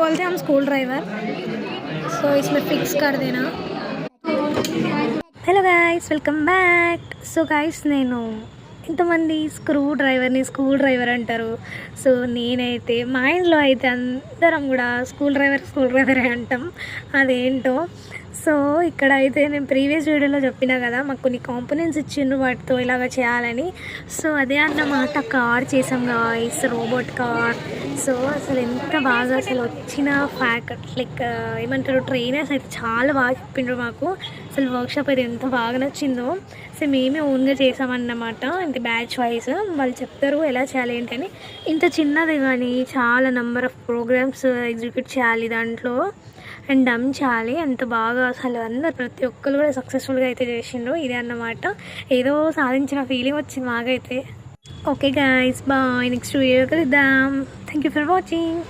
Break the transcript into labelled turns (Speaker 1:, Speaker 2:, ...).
Speaker 1: बोलते हम school driver सो इसमें फिक्स कर देना। Hello guys, welcome back. So guys, నేను ఇంతమంది స్కూల్ డ్రైవర్ అంటారు. సో నేనైతే మా ఇంట్లో అయితే అందరం కూడా స్కూల్ డ్రైవరే అంటాం. అదేంటో. సో ఇక్కడ అయితే నేను ప్రీవియస్ వీడియోలో చెప్పినా కదా, మాకు కొన్ని కాంపోనెంట్స్ ఇచ్చిండ్రు వాటితో ఇలాగ చేయాలని. సో అదే అన్నమాట, కార్ చేసాం గాయ్స్, రోబోట్ కార్. సో అసలు ఎంత బాగా అసలు వచ్చిన లైక్ ఏమంటారు, ట్రైనర్స్ అయితే చాలా బాగా చెప్పిండ్రు మాకు. అసలు వర్క్షాప్ అయితే ఎంత బాగా నచ్చిందో. సో మేమే ఓన్గా చేసామన్నమాట, ఇంత బ్యాచ్ వైజ్ వాళ్ళు చెప్తారు ఎలా చేయాలి ఏంటని. ఇంత చిన్నది కానీ చాలా నెంబర్ ఆఫ్ ప్రోగ్రామ్స్ ఎగ్జిక్యూట్ చేయాలి దాంట్లో అండ్ డమ్ చేయాలి. అంత బాగా అసలు అందరు ప్రతి ఒక్కరు కూడా సక్సెస్ఫుల్గా అయితే చేసిండ్రు. ఇదే అన్నమాట, ఏదో సాధించిన ఫీలింగ్ వచ్చింది మాకైతే. Okay guys, bye. Next video కలుద్దాం. Thank you for watching.